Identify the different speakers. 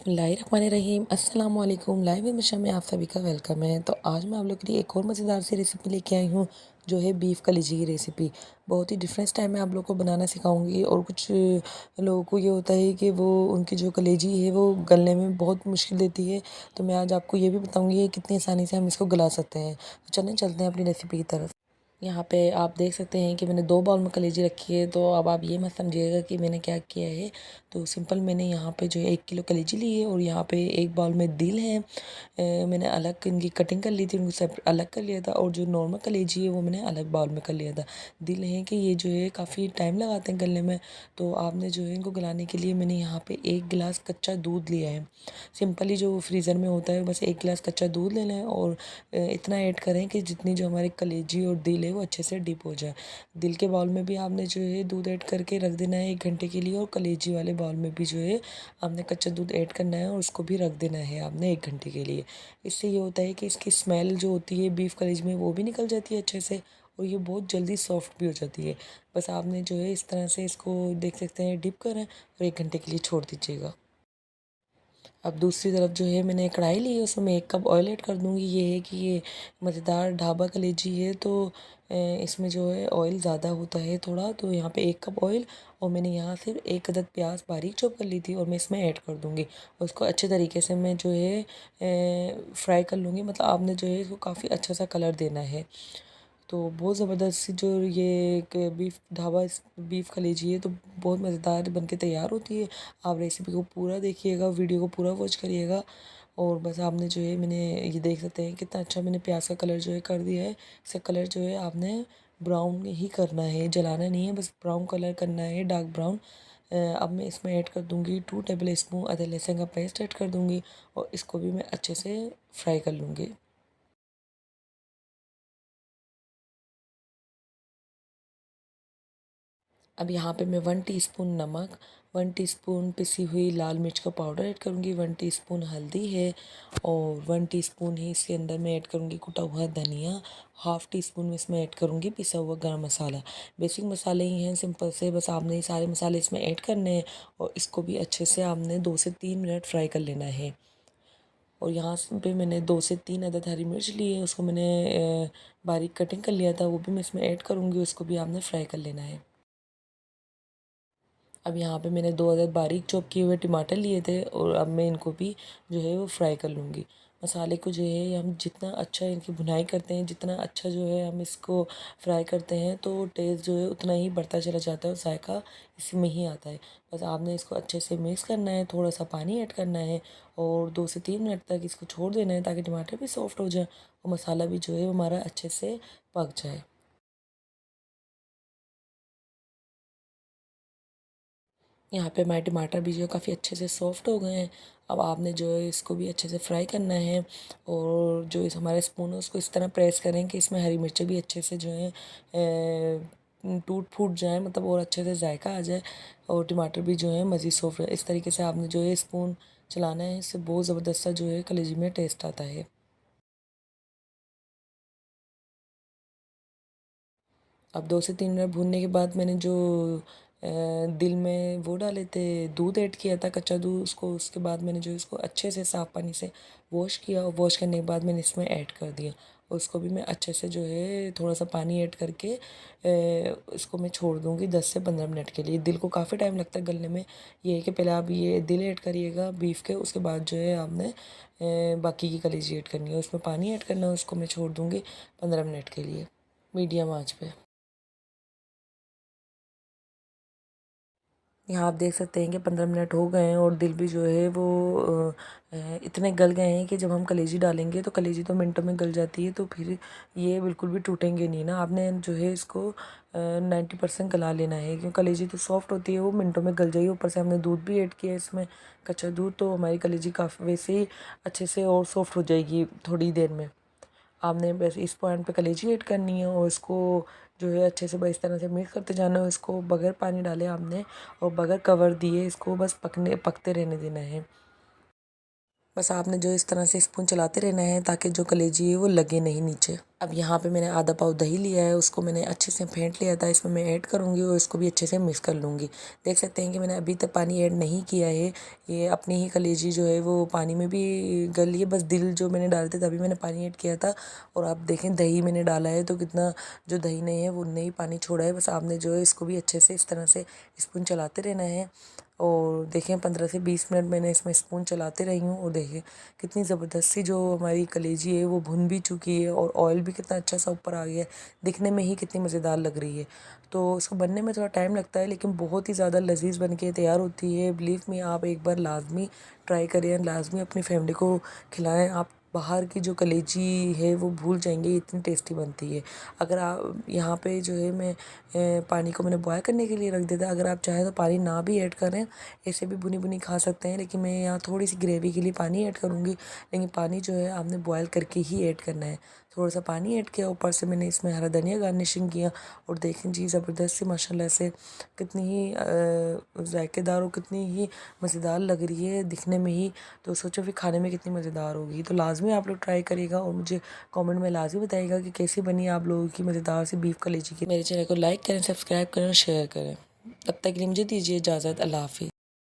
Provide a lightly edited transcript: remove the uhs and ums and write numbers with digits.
Speaker 1: बिस्मिल्लाहिर्रहमानिर्रहीम अस्सलाम वालेकुम। लाइव हमेशा में आप सभी का वेलकम है। तो आज मैं आप लोग के लिए एक और मज़ेदार सी रेसिपी लेके आई हूँ, जो है बीफ कलेजी की रेसिपी। बहुत ही डिफरेंट स्टाइल में आप लोग को बनाना सिखाऊंगी। और कुछ लोगों को ये होता है कि वो उनकी जो कलेजी है वो गलने में बहुत मुश्किल देती है। तो मैं आज आपको ये भी बताऊँगी कि कितनी आसानी से हम इसको गला सकते हैं। तो चलते हैं अपनी रेसिपी की तरफ। यहाँ पे आप देख सकते हैं कि मैंने 2 बाउल में कलेजी रखी है। तो अब आप ये मत समझिएगा कि मैंने क्या किया है। तो सिंपल मैंने यहाँ पे जो है 1 किलो कलेजी ली है और यहाँ पे 1 बाउल में दिल है। मैंने अलग इनकी कटिंग कर ली थी, उनको सब अलग कर लिया था। और जो नॉर्मल कलेजी है वो मैंने अलग बाउल में कर लिया था। दिल है कि ये जो है काफ़ी टाइम लगाते हैं गलने में। तो आपने जो है इनको गलाने के लिए मैंने यहाँ पे 1 गिलास कच्चा दूध लिया है। सिंपली जो फ्रीज़र में होता है, बस 1 गिलास कच्चा दूध लेना है। और इतना ऐड करें कि जितनी जो हमारी कलेजी और दिल है वो अच्छे से डिप हो जाए। दिल के बाउल में भी आपने जो है दूध ऐड करके रख देना है 1 घंटे के लिए। और कलेजी वाले बाउल में भी जो है आपने कच्चा दूध ऐड करना है और उसको भी रख देना है आपने 1 घंटे के लिए। इससे ये होता है कि इसकी स्मेल जो होती है बीफ कलेजी में वो भी निकल जाती है अच्छे से। और ये बहुत जल्दी सॉफ्ट भी हो जाती है। बस आपने जो है इस तरह से इसको देख सकते हैं डिप करें और 1 घंटे के लिए छोड़ दीजिएगा। अब दूसरी तरफ जो है मैंने कढ़ाई ली है, उसमें मैं 1 कप ऑयल ऐड कर दूँगी। ये है कि ये मज़ेदार ढाबा कलेजी है तो इसमें जो है ऑयल ज़्यादा होता है थोड़ा। तो यहाँ पे 1 कप ऑयल और मैंने यहाँ सिर्फ 1 अदद प्याज बारीक चॉप कर ली थी और मैं इसमें ऐड कर दूँगी। और उसको अच्छे तरीके से मैं जो है फ्राई कर लूँगी। मतलब आपने जो है इसको काफ़ी अच्छा सा कलर देना है। तो बहुत ज़बरदस्त सी जो ये एक बीफ ढाबा बीफ कलेजी है तो बहुत मज़ेदार बन के तैयार होती है। आप रेसिपी को पूरा देखिएगा, वीडियो को पूरा वॉच करिएगा। और बस आपने जो है मैंने ये देख सकते हैं कितना अच्छा मैंने प्याज का कलर जो है कर दिया है। इसका कलर जो है आपने ब्राउन ही करना है, जलाना नहीं है, बस ब्राउन कलर करना है, डार्क ब्राउन। अब मैं इसमें ऐड कर दूँगी 2 टेबल स्पून अदरक लहसुन का पेस्ट ऐड कर दूँगी। और इसको भी मैं अच्छे से फ्राई कर लूँगी। अब यहाँ पे मैं 1 टीस्पून नमक, 1 टीस्पून पिसी हुई लाल मिर्च का पाउडर ऐड करूँगी, 1 टीस्पून हल्दी है। और 1 टीस्पून ही इसके अंदर मैं ऐड करूँगी कुटा हुआ धनिया। हाफ़ टी स्पून में इसमें ऐड करूँगी पिसा हुआ गरम मसाला। बेसिक मसाले ही हैं सिंपल से, बस आपने ये सारे मसाले इसमें ऐड करने हैं। और इसको भी अच्छे से आपने 2 से 3 मिनट फ्राई कर लेना है। और यहाँ पे मैंने 2 से 3 अदद हरी मिर्च ली है, उसको मैंने बारीक कटिंग कर लिया था, वो भी मैं इसमें ऐड करूँगी। उसको भी आपने फ्राई कर लेना है। अब यहाँ पे मैंने 2 अदद बारीक चॉप किए हुए टमाटर लिए थे और अब मैं इनको भी जो है वो फ्राई कर लूँगी। मसाले को जो है हम जितना अच्छा इनकी भुनाई करते हैं, जितना अच्छा जो है हम इसको फ्राई करते हैं तो टेस्ट जो है उतना ही बढ़ता चला जाता है और जायका इसमें ही आता है। बस आपने इसको अच्छे से मिक्स करना है, थोड़ा सा पानी ऐड करना है और 2 से 3 मिनट तक इसको छोड़ देना है ताकि टमाटर भी सॉफ्ट हो जाए और मसाला भी जो है हमारा अच्छे से पक जाए। यहाँ पे हमारे टमाटर भी जो है काफ़ी अच्छे से सॉफ्ट हो गए हैं। अब आपने जो है इसको भी अच्छे से फ्राई करना है। और जो इस हमारे स्पून है उसको इस तरह प्रेस करें कि इसमें हरी मिर्चें भी अच्छे से जो है टूट फूट जाए, मतलब और अच्छे से जायका आ जाए। और टमाटर भी जो है मज़ीद सॉफ्ट है। इस तरीके से आपने जो है स्पून चलाना है, इससे बहुत ज़बरदस्त सा जो है कलेजी में टेस्ट आता है। अब 2 से 3 मिनट भूनने के बाद मैंने जो दिल में वो डाले थे, दूध ऐड किया था कच्चा दूध, उसको उसके बाद मैंने जो इसको अच्छे से साफ़ पानी से वॉश किया और वॉश करने के बाद मैंने इसमें ऐड कर दिया। और उसको भी मैं अच्छे से जो है थोड़ा सा पानी ऐड करके इसको मैं छोड़ दूँगी 10 से 15 मिनट के लिए। दिल को काफ़ी टाइम लगता है गलने में। ये है कि पहले आप ये दिल ऐड करिएगा बीफ के, उसके बाद जो है आपने बाकी की कलेजी ऐड करनी है, उसमें पानी ऐड करना है। उसको मैं छोड़ दूँगी 15 मिनट के लिए मीडियम आँच पे। यहाँ आप देख सकते हैं कि 15 मिनट हो गए हैं और दिल भी जो है वो इतने गल गए हैं कि जब हम कलेजी डालेंगे तो कलेजी तो मिनटों में गल जाती है, तो फिर ये बिल्कुल भी टूटेंगे नहीं ना। आपने जो है इसको 90% गला लेना है क्योंकि कलेजी तो सॉफ्ट होती है, वो मिनटों में गल जाएगी। ऊपर से हमने दूध भी ऐड किया है इसमें, कच्चा दूध, तो हमारी कलेजी काफ़ी वैसे ही अच्छे से और सॉफ्ट हो जाएगी थोड़ी देर में। आपने बस इस पॉइंट पे कलेजी ऐड करनी है और इसको जो है अच्छे से बस इस तरह से मिक्स करते जाना है। इसको बगैर पानी डाले आपने और बगैर कवर दिए इसको बस पकते रहने देना है। बस आपने जो इस तरह से स्पून चलाते रहना है ताकि जो कलेजी है वो लगे नहीं नीचे। अब यहाँ पे मैंने आधा पाव दही लिया है, उसको मैंने अच्छे से फेंट लिया था, इसमें मैं ऐड करूँगी और इसको भी अच्छे से मिक्स कर लूँगी। देख सकते हैं कि मैंने अभी तक पानी ऐड नहीं किया है, ये अपनी ही कलेजी जो है वो पानी में भी गली है, बस दिल जो मैंने डालते तभी मैंने पानी ऐड किया था। और आप देखें दही मैंने डाला है तो कितना जो दही नहीं है वो नहीं पानी छोड़ा है। बस आपने जो है इसको भी अच्छे से इस तरह से स्पून चलाते रहना है। और देखें 15 से 20 मिनट मैंने इसमें स्पून चलाते रही हूँ और देखिए कितनी ज़बरदस्त सी जो हमारी कलेजी है वो भुन भी चुकी है और ऑयल भी कितना अच्छा सा ऊपर आ गया है। दिखने में ही कितनी मज़ेदार लग रही है। तो इसको बनने में थोड़ा टाइम लगता है लेकिन बहुत ही ज़्यादा लजीज बन के तैयार होती है। बिलीव मी, आप एक बार लाजमी ट्राई करें, लाजमी अपनी फैमिली को खिलाएं। आप बाहर की जो कलेजी है वो भूल जाएंगे, इतनी टेस्टी बनती है। अगर आप यहाँ पे जो है मैं पानी को मैंने बॉयल करने के लिए रख दिया था। अगर आप चाहें तो पानी ना भी ऐड करें, ऐसे भी भुनी भुनी खा सकते हैं, लेकिन मैं यहाँ थोड़ी सी ग्रेवी के लिए पानी ऐड करूँगी। लेकिन पानी जो है आपने बॉयल करके ही ऐड करना है। थोड़ा सा पानी ऐड किया, ऊपर से मैंने इसमें हरा धनिया गार्निशिंग किया और देखें जी ज़बरदस्त सी माशाल्लाह से कितनी ही जायकेदार और कितनी ही मज़ेदार लग रही है दिखने में ही। तो सोचो फिर खाने में कितनी मज़ेदार होगी। तो लाजमी आप लोग ट्राई करिएगा और मुझे कमेंट में लाजमी बताइएगा कि कैसी बनी आप लोगों की मज़ेदार सी बीफ कलेजी की। मेरे चैनल को लाइक करें, सब्सक्राइब करें और शेयर करें। तब तक के लिए मुझे दीजिए इजाज़त। अल्लाह हाफिज़।